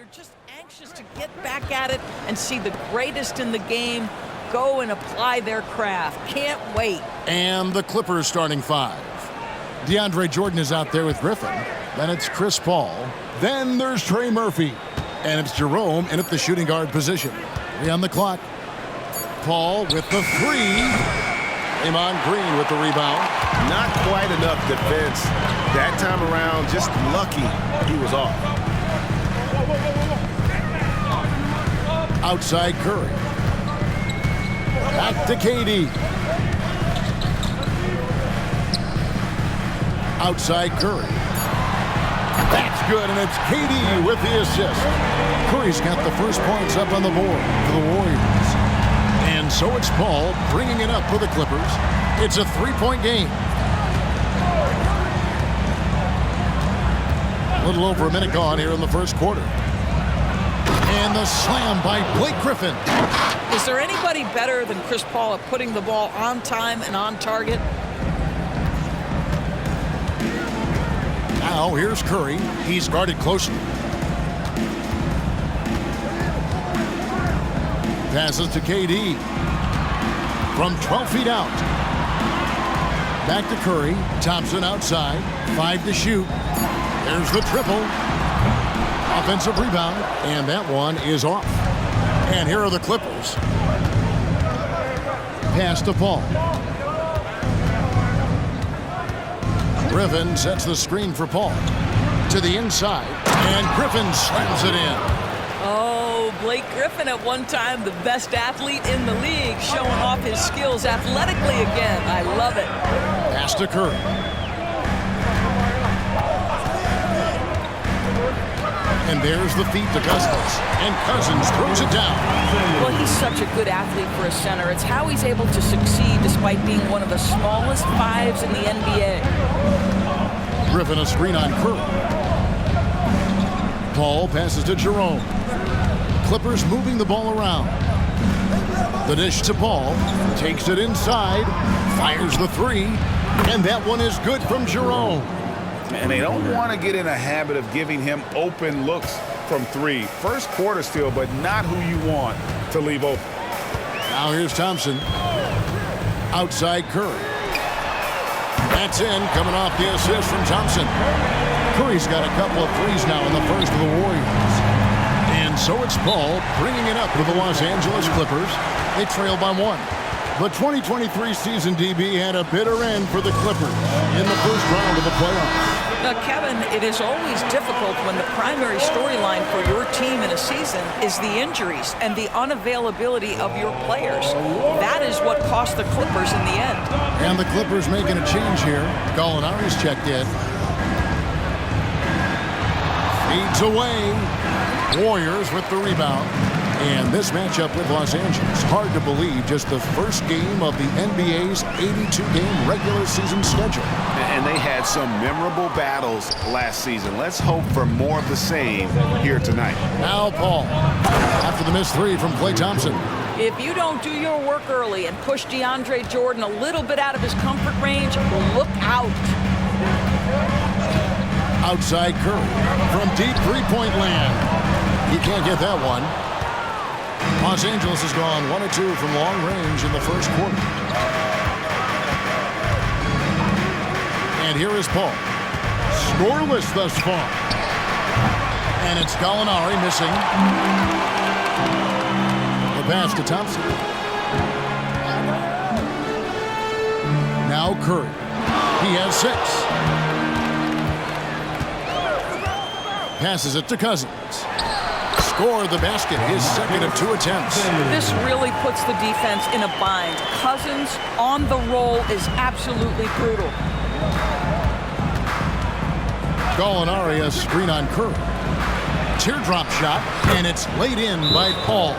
you're just anxious to get back at it and see the greatest in the game go and apply their craft. Can't wait. And the Clippers starting five. DeAndre Jordan is out there with Griffin. Then it's Chris Paul. Then there's Trey Murphy. And it's Jerome in at the shooting guard position. 3 on the clock. Paul with the three. Draymond Green with the rebound. Not quite enough defense. That time around, just lucky he was off. Outside Curry. Back to KD. Outside Curry. That's good, and it's KD with the assist. Curry's got the first points up on the board for the Warriors. And so it's Paul bringing it up for the Clippers. It's a three-point game. A little over a minute gone here in the first quarter. And the slam by Blake Griffin. Is there anybody better than Chris Paul at putting the ball on time and on target? Now here's Curry. He's guarded closely. Passes to KD. From 12 feet out. Back to Curry. Thompson outside. 5 to shoot. There's the triple. Offensive rebound. And that one is off. And here are the Clippers. Pass to Paul. Griffin sets the screen for Paul. To the inside. And Griffin slams it in. Oh, Blake Griffin at one time the best athlete in the league, showing off his skills athletically again. I love it. Pass to Curry. And there's the feed to Cousins. And Cousins throws it down. Well, he's such a good athlete for a center. It's how he's able to succeed despite being one of the smallest fives in the NBA. Griffin a screen on Curry. Paul passes to Jerome. Clippers moving the ball around. The dish to Paul. Takes it inside. Fires the three. And that one is good from Jerome. And they don't want to get in a habit of giving him open looks from three. First quarter still, but not who you want to leave open. Now here's Thompson. Outside Curry. That's in, coming off the assist from Thompson. Curry's got a couple of threes now in the first of the Warriors. And so it's Paul bringing it up to the Los Angeles Clippers. They trail by 1. The 2023 season, DB, had a bitter end for the Clippers in the first round of the playoffs. Now, Kevin, it is always difficult when the primary storyline for your team in a season is the injuries and the unavailability of your players. That is what cost the Clippers in the end. And the Clippers making a change here. Gallinari's checked in. Feeds away. Warriors with the rebound. And this matchup with Los Angeles, hard to believe, just the first game of the NBA's 82-game regular season schedule. And they had some memorable battles last season. Let's hope for more of the same here tonight. Now Paul, after the missed three from Klay Thompson. If you don't do your work early and push DeAndre Jordan a little bit out of his comfort range, look out. Outside Curry from deep three-point land. He can't get that one. Los Angeles has gone 1 of 2 from long range in the first quarter. And here is Paul. Scoreless thus far. And it's Gallinari missing. The pass to Thompson. Now Curry. He has 6. Passes it to Cousins. Scored the basket, his second of 2 attempts. This really puts the defense in a bind. Cousins on the roll is absolutely brutal. Gallinari a screen on Curry. Teardrop shot, and it's laid in by Paul.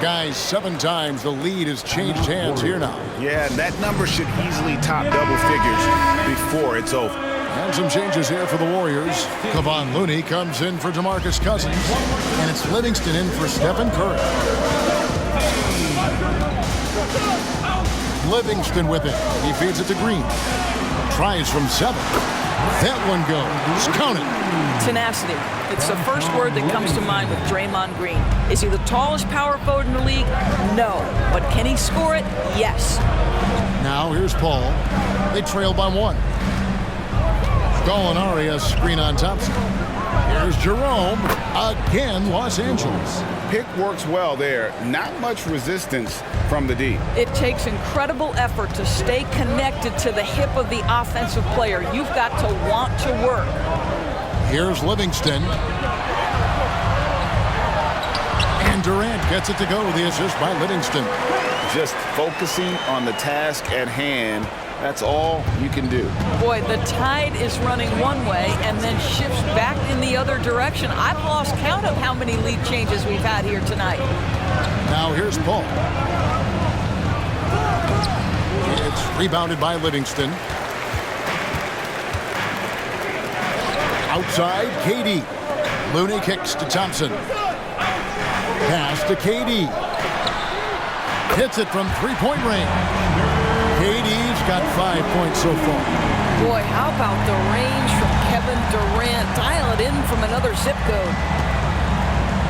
Guys, 7 times the lead has changed hands here now. Yeah, that number should easily top double figures before it's over. And some changes here for the Warriors. Kevon Looney comes in for DeMarcus Cousins. And it's Livingston in for Stephen Curry. Livingston with it. He feeds it to Green. Tries from 7. That one goes. Count it. Tenacity. It's the first word that comes to mind with Draymond Green. Is he the tallest power forward in the league? No. But can he score it? Yes. Now here's Paul. They trail by 1. Gallinari, a screen on Thompson. Here's Jerome. Again, Los Angeles. Pick works well there. Not much resistance from the D. It takes incredible effort to stay connected to the hip of the offensive player. You've got to want to work. Here's Livingston. And Durant gets it to go. The assist by Livingston. Just focusing on the task at hand. That's all you can do. Boy, the tide is running one way and then shifts back in the other direction. I've lost count of how many lead changes we've had here tonight. Now here's Paul. It's rebounded by Livingston. Outside, KD. Looney kicks to Thompson. Pass to KD. Hits it from three-point range. KD's got 5 points so far. Boy, how about the range from Kevin Durant? Dial it in from another zip code.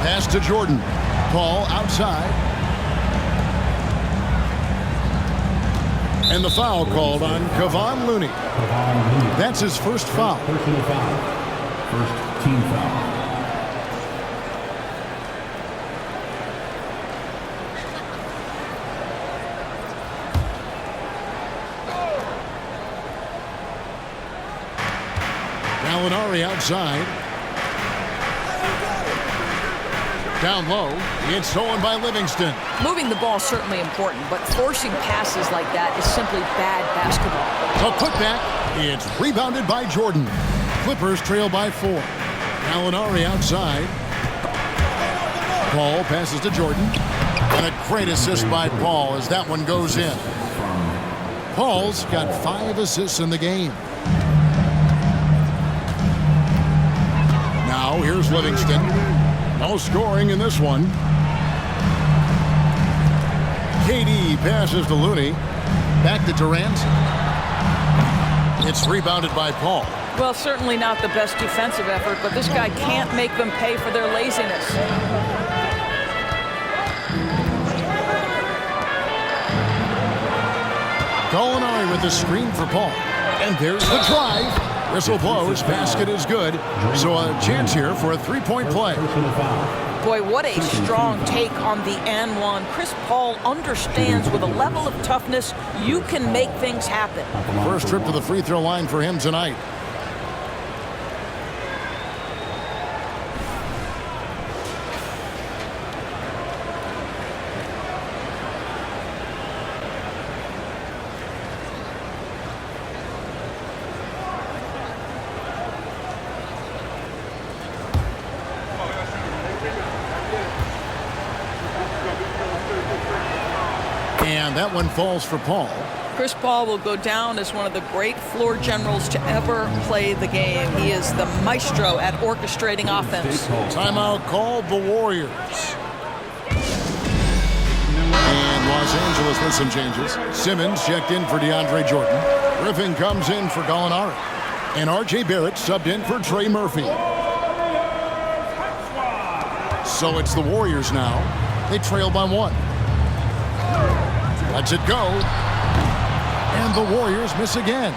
Pass to Jordan. Paul outside. And the foul called on Kevon Looney. That's his first foul. Personal foul. First team foul. Gallinari outside. Down low. It's stolen by Livingston. Moving the ball is certainly important, but forcing passes like that is simply bad basketball. A putback. It's rebounded by Jordan. Clippers trail by 4. Gallinari outside. Paul passes to Jordan. And a great assist by Paul as that one goes in. Paul's got 5 assists in the game. Now here's Livingston. No scoring in this one. KD passes to Looney. Back to Durant. It's rebounded by Paul. Well, certainly not the best defensive effort, but this guy can't make them pay for their laziness. Gallinari with the screen for Paul. And there's the drive. Whistle blows. Basket is good. So a chance here for a three-point play. Boy, what a strong take on the and one. Chris Paul understands with a level of toughness, you can make things happen. First trip to the free throw line for him tonight. And that one falls for Paul. Chris Paul will go down as one of the great floor generals to ever play the game. He is the maestro at orchestrating offense. Timeout called the Warriors. And Los Angeles with some changes. Simmons checked in for DeAndre Jordan. Griffin comes in for Gallinari. And R.J. Barrett subbed in for Trey Murphy. So it's the Warriors now. They trail by 1. Lets it go. And the Warriors miss again.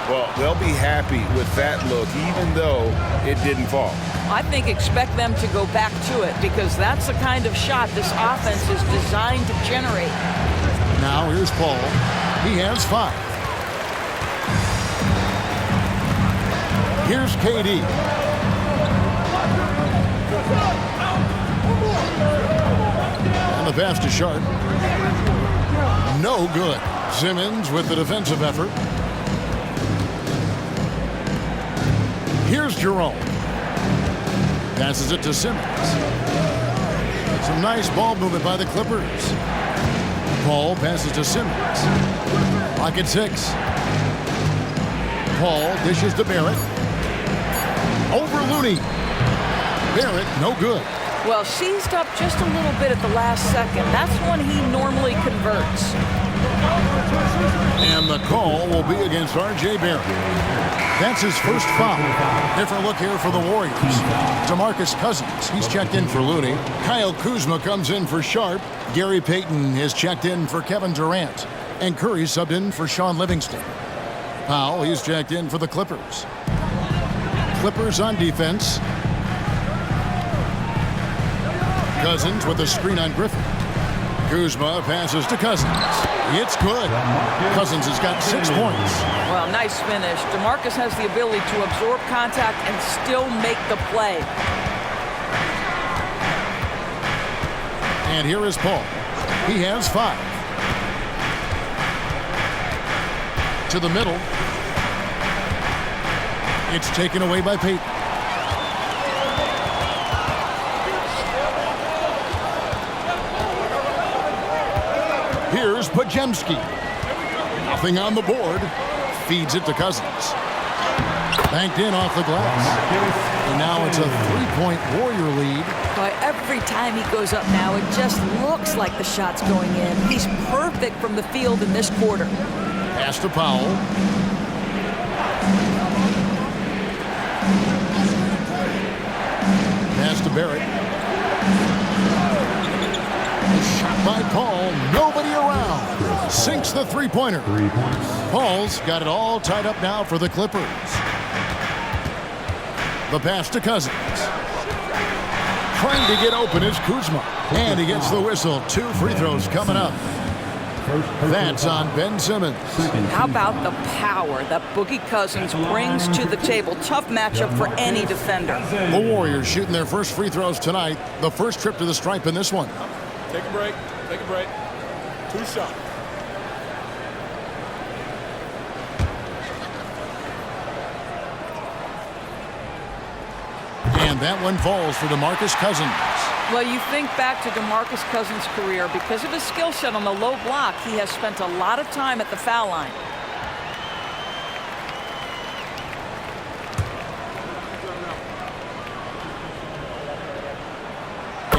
Well, they'll be happy with that look, even though it didn't fall. I think expect them to go back to it because that's the kind of shot this offense is designed to generate. Now here's Paul. He has 5. Here's KD. And the pass to Sharp. No good. Simmons with the defensive effort. Here's Jerome. Passes it to Simmons. Some nice ball movement by the Clippers. Paul passes to Simmons. Lock at 6. Paul dishes to Barrett. Over Looney. Barrett, no good. Well, seized up just a little bit at the last second. That's when he normally converts. And the call will be against R.J. Barrett. That's his first foul. Different look here for the Warriors. DeMarcus Cousins, he's checked in for Looney. Kyle Kuzma comes in for Sharp. Gary Payton has checked in for Kevin Durant. And Curry subbed in for Sean Livingston. Powell, he's checked in for the Clippers. Clippers on defense. Cousins with a screen on Griffin. Kuzma passes to Cousins. It's good. Cousins has got 6 points. Well, nice finish. DeMarcus has the ability to absorb contact and still make the play. And here is Paul. He has 5. To the middle. It's taken away by Payton. Here's Pajemski. Nothing on the board. Feeds it to Cousins. Banked in off the glass. And now it's a 3-point Warrior lead. But every time he goes up now, it just looks like the shot's going in. He's perfect from the field in this quarter. Pass to Powell. Pass to Barrett. Shot by Paul. Nobody around. Sinks the three-pointer. 3 points. Paul's got it all tied up now for the Clippers. The pass to Cousins. Trying to get open is Kuzma. And he gets the whistle. 2 free throws coming up. That's on Ben Simmons. How about the power that Boogie Cousins brings to the table? Tough matchup for any defender. The Warriors shooting their first free throws tonight. The first trip to the stripe in this one. Take a break. Take a break. 2 shots. And that one falls for DeMarcus Cousins. Well, you think back to DeMarcus Cousins' career. Because of his skill set on the low block, he has spent a lot of time at the foul line.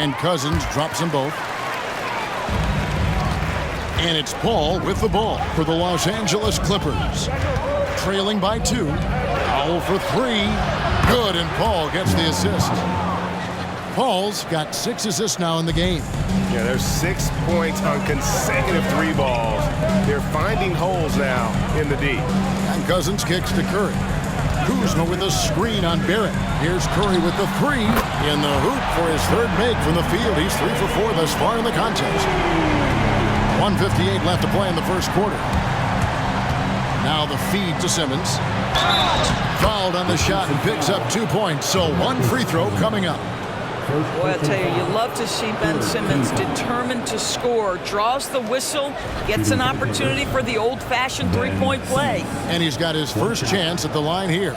And Cousins drops them both. And it's Paul with the ball for the Los Angeles Clippers. Trailing by 2. Powell for 3. Good, and Paul gets the assist. Paul's got 6 assists now in the game. Yeah, there's 6 points on consecutive 3 balls. They're finding holes now in the D. And Cousins kicks to Curry. Kuzma with a screen on Barrett. Here's Curry with the 3 in the hoop for his 3rd make from the field. He's 3 for 4 thus far in the contest. 1:58 left to play in the first quarter. Now the feed to Simmons. Fouled on the shot and picks up 2 points. So 1 free throw coming up. Boy, I tell you love to see Ben Simmons determined to score. Draws the whistle, gets an opportunity for the old-fashioned 3-point play. And he's got his first chance at the line here.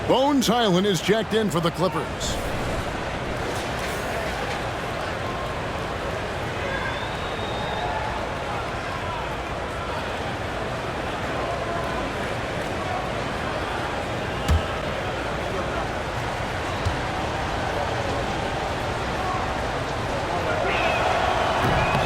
Bones Highland is checked in for the Clippers.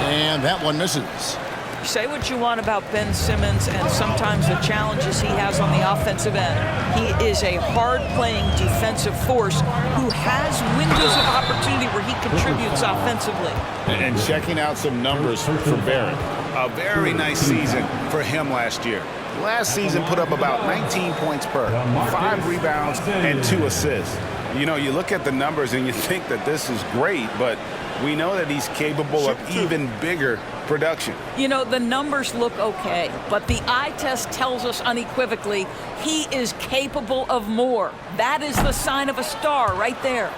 And that one misses. Say what you want about Ben Simmons and sometimes the challenges he has on the offensive end. He is a hard-playing defensive force who has windows of opportunity where he contributes offensively. And checking out some numbers for Barrett. A very nice season for him last year. Last season put up about 19 points per, 5 rebounds, and 2 assists. You know, you look at the numbers and you think that this is great, but we know that he's capable of even bigger production. You know, the numbers look okay, but the eye test tells us unequivocally he is capable of more. That is the sign of a star right there.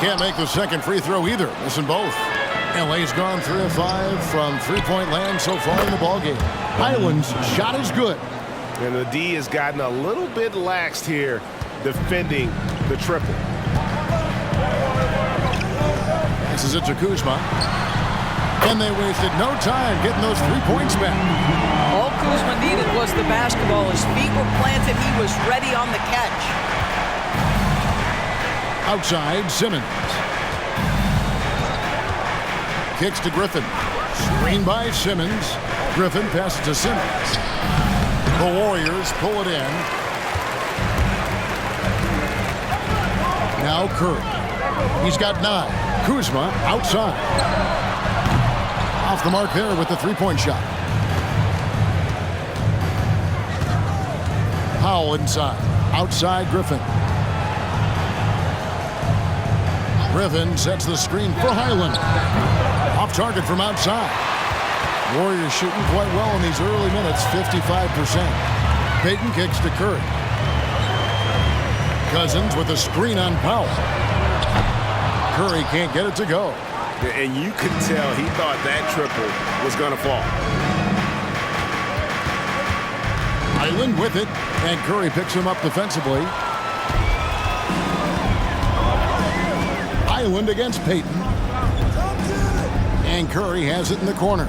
Can't make the second free throw either. Missing both. LA's gone 3 of 5 from three-point land so far in the ballgame. Highland's shot is good. And the D has gotten a little bit laxed here defending the triple. Passes it to Kuzma. And they wasted no time getting those 3 points back. All Kuzma needed was the basketball. His feet were planted. He was ready on the catch. Outside, Simmons. Kicks to Griffin. Screen by Simmons. Griffin passes to Simmons. The Warriors pull it in. Now Curry. He's got 9. Kuzma outside. Off the mark there with the 3-point shot. Powell inside. Outside Griffin. Griffin sets the screen for Highland. Off target from outside. Warriors shooting quite well in these early minutes, 55%. Payton kicks to Curry. Cousins with a screen on Powell. Curry can't get it to go. And you could tell he thought that triple was going to fall. Highland with it, and Curry picks him up defensively. Highland against Payton. And Curry has it in the corner.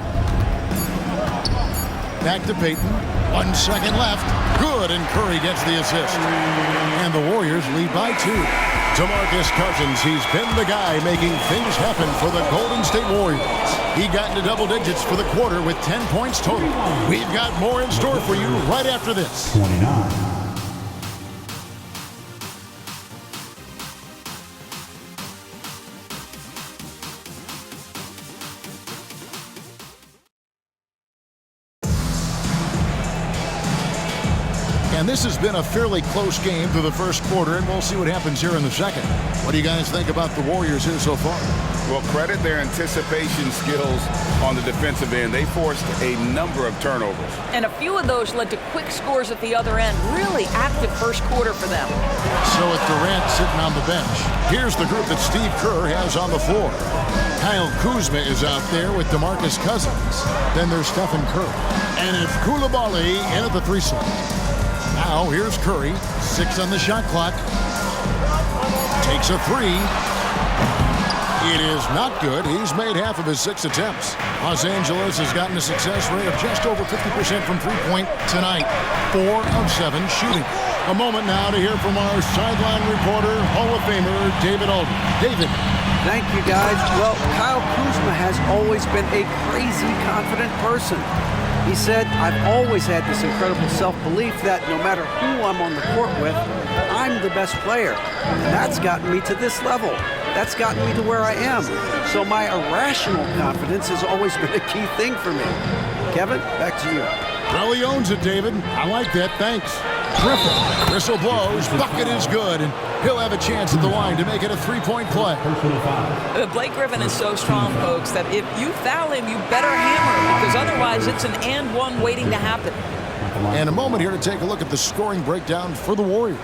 Back to Payton. 1 second left. Good, and Curry gets the assist. And the Warriors lead by 2. DeMarcus Cousins, he's been the guy making things happen for the Golden State Warriors. He got into double digits for the quarter with 10 points total. We've got more in store for you right after this. 29. And this has been a fairly close game through the first quarter, and we'll see what happens here in the second. What do you guys think about the Warriors here so far? Well, credit their anticipation skills on the defensive end. They forced a number of turnovers. And a few of those led to quick scores at the other end. Really active first quarter for them. So with Durant sitting on the bench, here's the group that Steve Kerr has on the floor. Kyle Kuzma is out there with DeMarcus Cousins. Then there's Stephen Curry. And it's Coulibaly in at the 3 slot. Now here's Curry. 6 on the shot clock. Takes a 3. It is not good. He's made half of his 6 attempts. Los Angeles has gotten a success rate of just over 50% from three-point tonight. 4 of 7 shooting. A moment now to hear from our sideline reporter, Hall of Famer David Alden. David. Thank you, guys. Well, Kyle Kuzma has always been a crazy confident person. He said, I've always had this incredible self-belief that no matter who I'm on the court with, I'm the best player. And that's gotten me to this level. That's gotten me to where I am. So my irrational confidence has always been a key thing for me. Kevin, back to you. Well, he owns it, David. I like that. Thanks. Griffin. Whistle blows. Bucket is good. And he'll have a chance at the line to make it a 3-point play. Blake Griffin is so strong, folks, that if you foul him, you better hammer, because otherwise it's an and one waiting to happen. And a moment here to take a look at the scoring breakdown for the Warriors.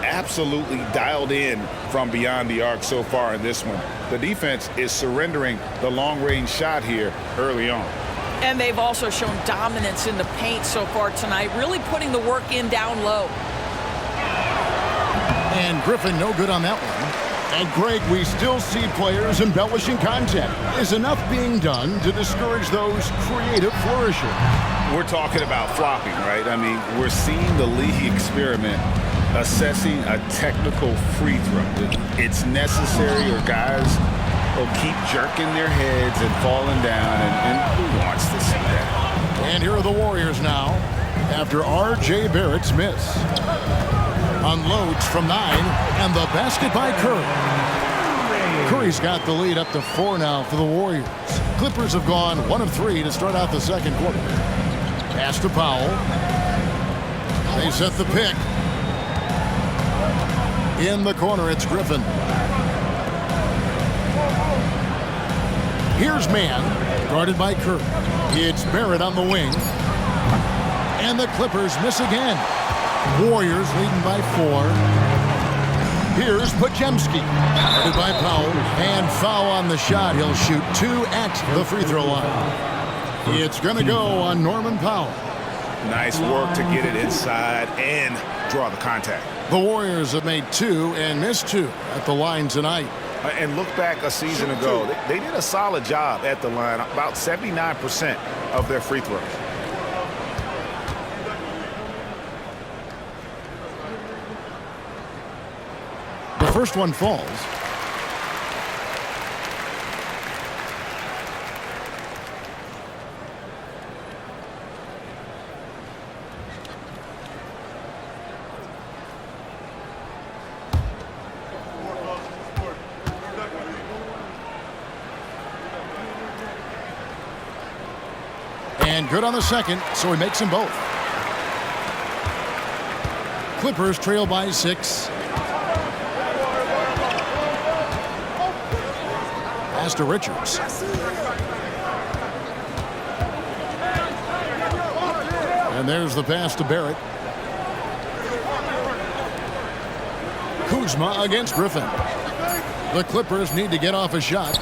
Absolutely dialed in from beyond the arc so far in this one. The defense is surrendering the long-range shot here early on. And they've also shown dominance in the paint so far tonight, really putting the work in down low. And Griffin no good on that one. And Greg, we still see players embellishing contact. Is enough being done to discourage those creative flourishing? We're talking about flopping, right? I mean, we're seeing the league experiment assessing a technical free throw. It's necessary, or guys will keep jerking their heads and falling down, and who wants to see that? And here are the Warriors now after R.J. Barrett's miss. Unloads from 9, and the basket by Curry. Curry's got the lead up to 4 now for the Warriors. Clippers have gone 1 of 3 to start out the second quarter. Pass to Powell. They set the pick. In the corner, it's Griffin. Here's man, guarded by Curry. It's Barrett on the wing. And the Clippers miss again. Warriors leading by 4. Here's Podziemski, guarded by Powell. And foul on the shot. He'll shoot 2 at the free throw line. It's going to go on Norman Powell. Nice work to get it inside and draw the contact. The Warriors have made 2 and missed 2 at the line tonight. And look back a season ago, they did a solid job at the line, about 79% of their free throws. The first one falls. And good on the second, so he makes them both. Clippers trail by 6. Pass to Richards. And there's the pass to Barrett. Kuzma against Griffin. The Clippers need to get off a shot.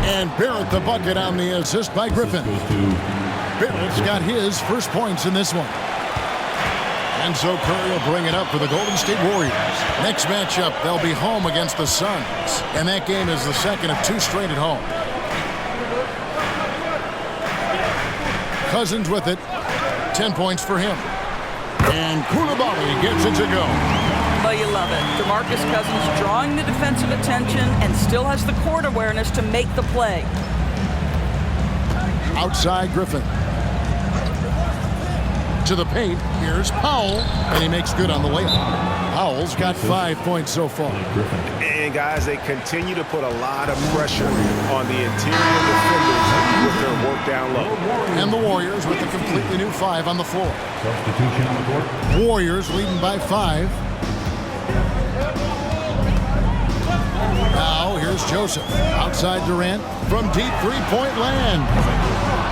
And Barrett the bucket on the assist by Griffin. Barrett's got his first points in this one. And so Curry will bring it up for the Golden State Warriors. Next matchup, they'll be home against the Suns. And that game is the second of 2 straight at home. Cousins with it. 10 points for him. And Koulibaly gets it to go. Well, you love it. DeMarcus Cousins drawing the defensive attention and still has the court awareness to make the play. Outside Griffin. To the paint. Here's Powell. And he makes good on the layup. Powell's got 5 points so far. And, guys, they continue to put a lot of pressure on the interior defenders with their work down low. And the Warriors with a completely new 5 on the floor. Substitution on the court. Warriors leading by 5. Now here's Joseph. Outside Durant from deep three-point land.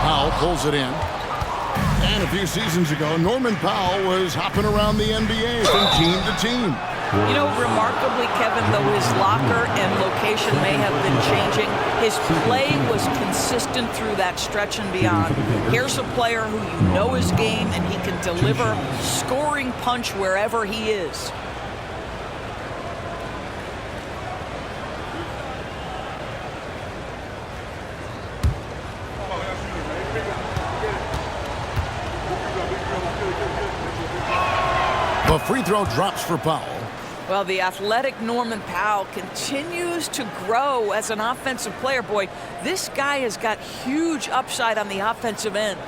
Powell pulls it in. And a few seasons ago, Norman Powell was hopping around the NBA from team to team. You know, remarkably, Kevin, though his locker and location may have been changing, his play was consistent through that stretch and beyond. Here's a player who you know his game, and he can deliver scoring punch wherever he is. The free throw drops for Powell. Well, the athletic Norman Powell continues to grow as an offensive player. Boy, this guy has got huge upside on the offensive end.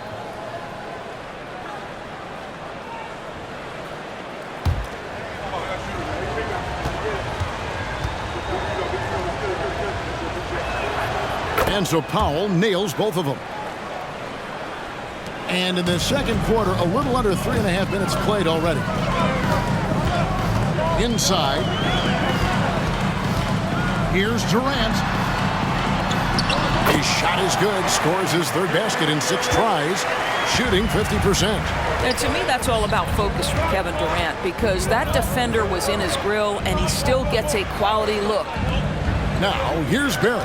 And so Powell nails both of them. And in the second quarter, a little under 3.5 minutes played already. Inside. Here's Durant. His shot is good. Scores his third basket in 6 tries. Shooting 50%. And to me, that's all about focus from Kevin Durant, because that defender was in his grill, and he still gets a quality look. Now, here's Barrett.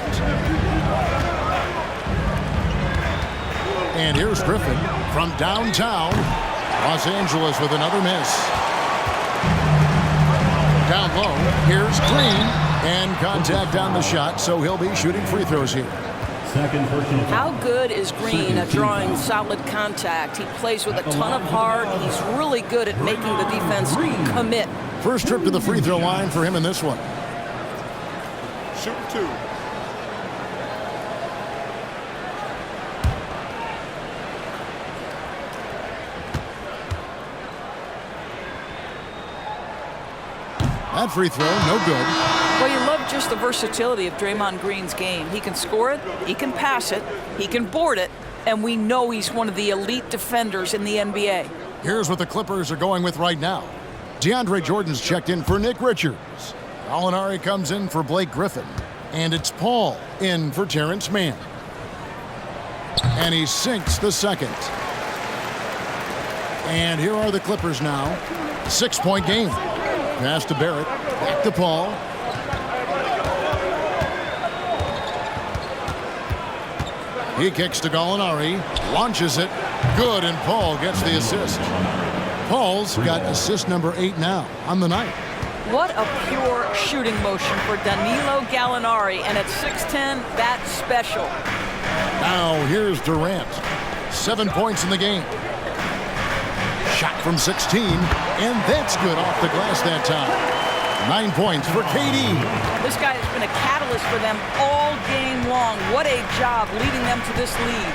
And here's Griffin from downtown. Los Angeles with another miss. Down low, here's Green. And contact on the shot, so he'll be shooting free throws here. Second personal. How good is Green at drawing solid contact? He plays with a ton of heart. He's really good at making the defense commit. First trip to the free throw line for him in this one. Shooting 2. That free throw, no good. Well, you love just the versatility of Draymond Green's game. He can score it, he can pass it, he can board it, and we know he's one of the elite defenders in the NBA. Here's what the Clippers are going with right now. DeAndre Jordan's checked in for Nick Richards. Gallinari comes in for Blake Griffin. And it's Paul in for Terrence Mann. And he sinks the second. And here are the Clippers now. 6-point game. Pass to Barrett. Back to Paul. He kicks to Gallinari. Launches it. Good, and Paul gets the assist. Paul's got assist number 8 now on the night. What a pure shooting motion for Danilo Gallinari, and at 6'10", that's special. Now here's Durant. 7 points in the game. Shot from 16, and that's good off the glass that time. 9 points for KD. This guy has been a catalyst for them all game long. What a job leading them to this lead.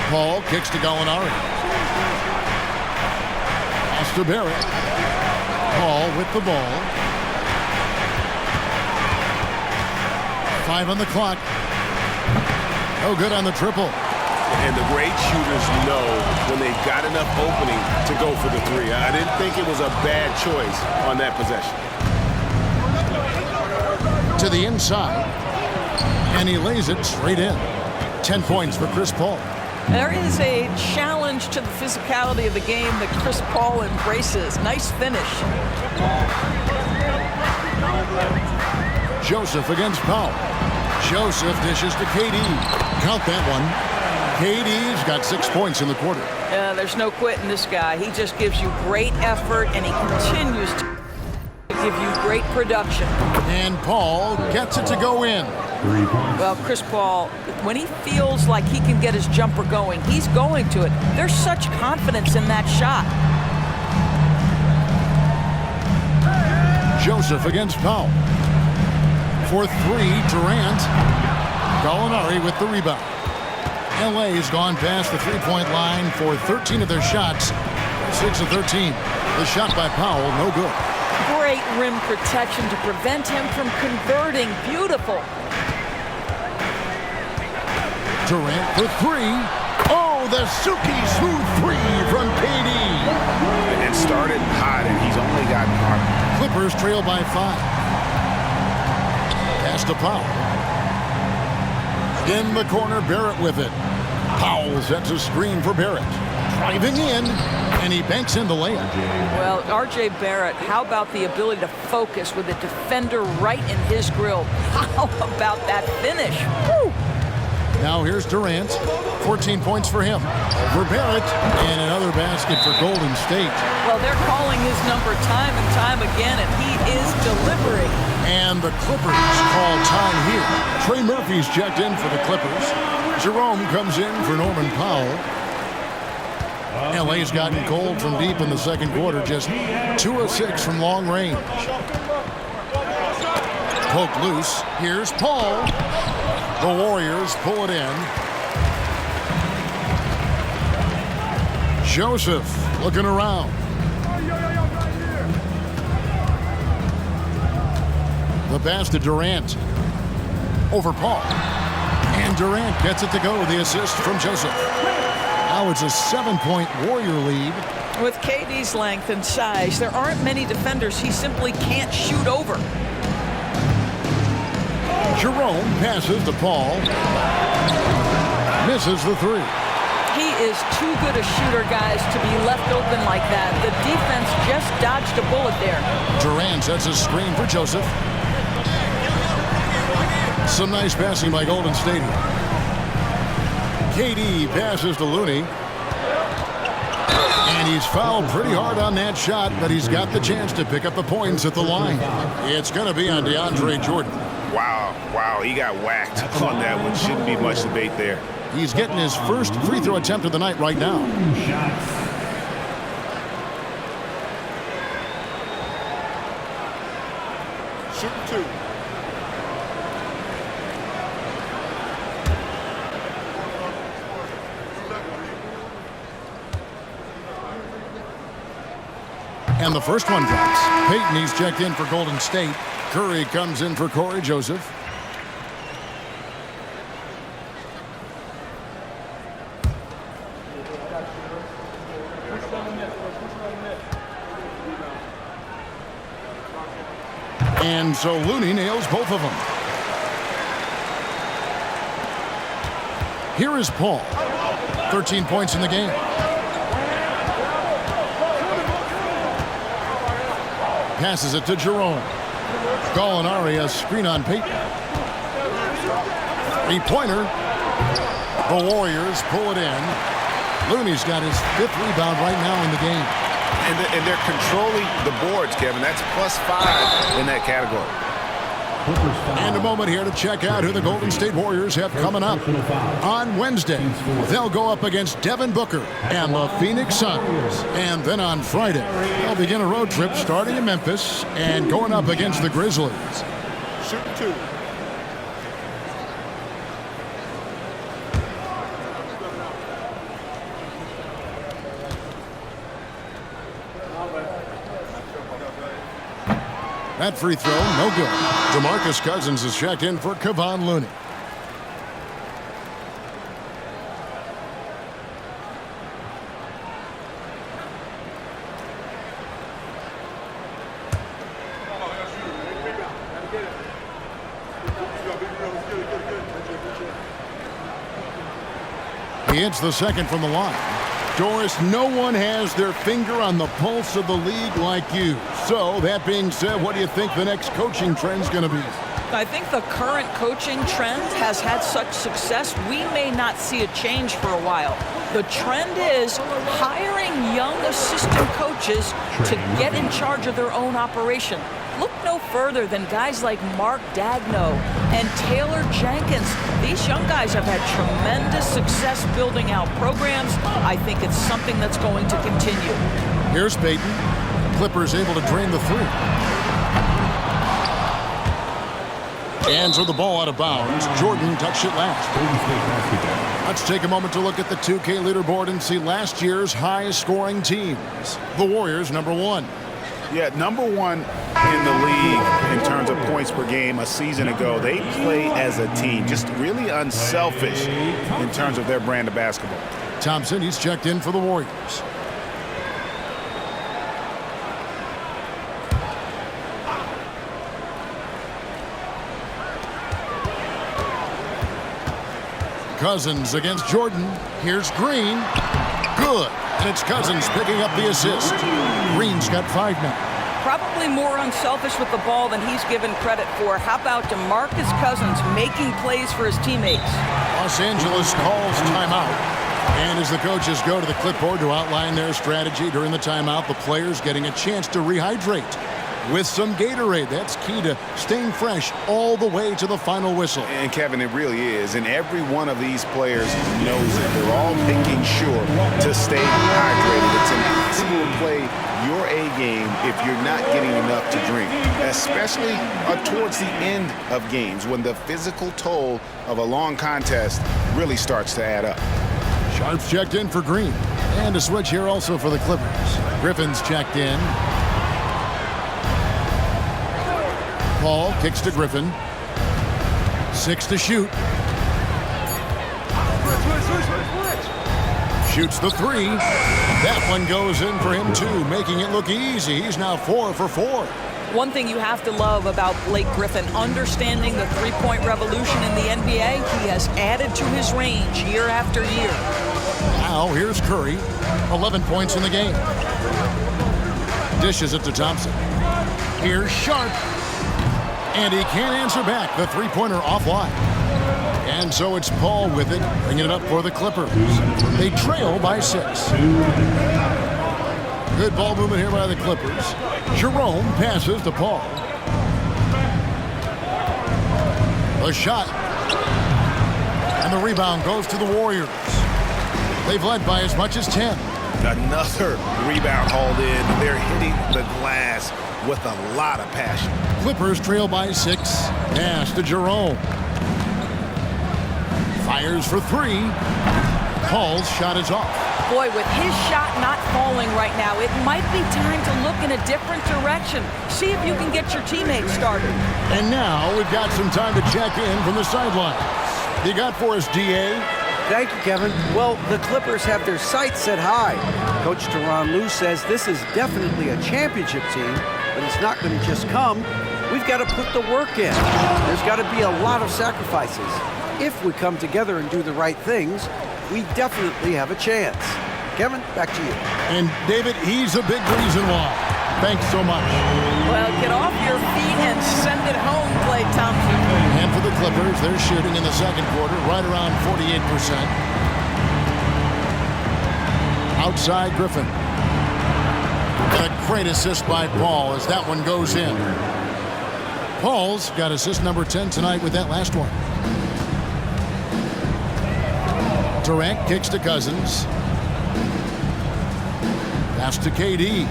Paul kicks to Gallinari. Pass to Barrett. Paul with the ball. 5 on the clock. No good on the triple. And the great shooters know when they've got enough opening to go for the three. I didn't think it was a bad choice on that possession. To the inside. And he lays it straight in. 10 points for Chris Paul. There is a challenge to the physicality of the game that Chris Paul embraces. Nice finish. Joseph against Powell. Joseph dishes to KD. Count that one. KD's got 6 points in the quarter. There's no quitting this guy. He just gives you great effort, and he continues to give you great production. And Paul gets it to go in. 3 points. Well, Chris Paul, when he feels like he can get his jumper going, he's going to it. There's such confidence in that shot. Joseph against Powell. For 3, Durant. Gallinari with the rebound. LA's gone past the three-point line for 13 of their shots. 6 of 13. The shot by Powell, no good. Great rim protection to prevent him from converting. Beautiful. Durant for 3. Oh, the silky smooth 3 from KD. And started hot, and he's only gotten harder. Clippers trail by 5. Pass to Powell. In the corner, Barrett with it. Powell sets a screen for Barrett. Driving in, and he banks in the layup. Well, R.J. Barrett, how about the ability to focus with a defender right in his grill? How about that finish? Woo! Now here's Durant. 14 points for him. For Barrett, and another basket for Golden State. Well, they're calling his number time and time again, and he is delivering. And the Clippers call time here. Trey Murphy's checked in for the Clippers. Jerome comes in for Norman Powell. LA's gotten cold from deep in the second quarter, just 2 of 6 from long range. Poke loose. Here's Paul. The Warriors pull it in. Joseph looking around. The pass to Durant. Over Paul. And Durant gets it to go. The assist from Joseph. Now it's a 7-point Warrior lead. With KD's length and size, there aren't many defenders he simply can't shoot over. Jerome passes to Paul. Misses the 3. He is too good a shooter, guys, to be left open like that. The defense just dodged a bullet there. Durant sets a screen for Joseph. Some nice passing by Golden State. KD passes to Looney. And he's fouled pretty hard on that shot, but he's got the chance to pick up the points at the line. It's going to be on DeAndre Jordan. Wow, he got whacked on that one. Shouldn't be much debate there. He's getting his first free throw attempt of the night right now. Shooting 2. And the first one drops. Peyton, he's checked in for Golden State. Curry comes in for Corey Joseph. And so Looney nails both of them. Here is Paul. 13 points in the game. Passes it to Jerome. Gallinari, a screen on Peyton. Three-pointer. The Warriors pull it in. Looney's got his 5th rebound right now in the game. And they're controlling the boards, Kevin. That's +5 in that category. And a moment here to check out who the Golden State Warriors have coming up. On Wednesday, they'll go up against Devin Booker and the Phoenix Suns. And then on Friday, they'll begin a road trip starting in Memphis and going up against the Grizzlies. Shoot 2. That free throw, no good. DeMarcus Cousins is checked in for Kevon Looney. He hits the second from the line. Doris, no one has their finger on the pulse of the league like you. So, that being said, what do you think the next coaching trend's going to be? I think the current coaching trend has had such success, we may not see a change for a while. The trend is hiring young assistant coaches to get in charge of their own operation. Look no further than guys like Mark Dagno and Taylor Jenkins. These young guys have had tremendous success building out programs. I think it's something that's going to continue. Here's Peyton. Clippers able to drain the three. And throw the ball out of bounds. Jordan touched it last. Let's take a moment to look at the 2K leaderboard and see last year's highest scoring teams. The Warriors, #1. Yeah, #1 in the league in terms of points per game a season ago. They play as a team, just really unselfish in terms of their brand of basketball. Thompson, he's checked in for the Warriors. Cousins against Jordan. Here's Green. Good. And it's Cousins picking up the assist. Green's got 5 now. Probably more unselfish with the ball than he's given credit for. How about DeMarcus Cousins making plays for his teammates? Los Angeles calls timeout. And as the coaches go to the clipboard to outline their strategy during the timeout, the players getting a chance to rehydrate with some Gatorade. That's key to staying fresh all the way to the final whistle. And Kevin, it really is. And every one of these players knows it. They're all making sure to stay hydrated. It's impossible to play your A game if you're not getting enough to drink, especially towards the end of games when the physical toll of a long contest really starts to add up. Sharp's checked in for Green. And a switch here also for the Clippers. Griffin's checked in. Paul kicks to Griffin. 6 to shoot. Shoots the 3. That one goes in for him too, making it look easy. He's now 4 for 4. One thing you have to love about Blake Griffin, understanding the three-point revolution in the NBA, he has added to his range year after year. Now here's Curry, 11 points in the game. Dishes it to Thompson. Here's Sharp. And he can't answer back. The three-pointer offline. And so it's Paul with it, bringing it up for the Clippers. They trail by 6. Good ball movement here by the Clippers. Jerome passes to Paul. The shot. And the rebound goes to the Warriors. They've led by as much as 10. Another rebound hauled in. They're hitting the glass with a lot of passion. Clippers trail by 6. Pass to Jerome. Fires for 3. Paul's shot is off. Boy, with his shot not falling right now, it might be time to look in a different direction. See if you can get your teammates started. And now we've got some time to check in from the sidelines. You got for us, D.A.? Thank you, Kevin. Well, the Clippers have their sights set high. Coach Tyronn Lue says this is definitely a championship team, but it's not going to just come. We've got to put the work in. There's got to be a lot of sacrifices. If we come together and do the right things, we definitely have a chance. Kevin, back to you. And David, he's a big reason why. Thanks so much. Well, get off your feet and send it home, Klay Thompson. And for the Clippers, they're shooting in the second quarter right around 48%. Outside Griffin. And a great assist by Paul as that one goes in. Paul's got assist number 10 tonight with that last one. Durant kicks to Cousins. Pass to KD.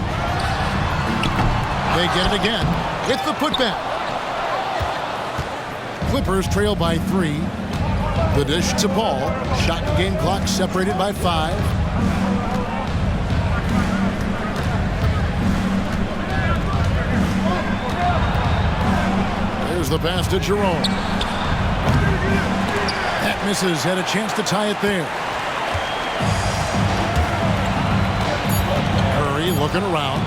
They get it again with the putback. Clippers trail by 3. The dish to Paul. Shot and game clock separated by 5. There's the pass to Jerome. That misses. Had a chance to tie it there. Curry looking around.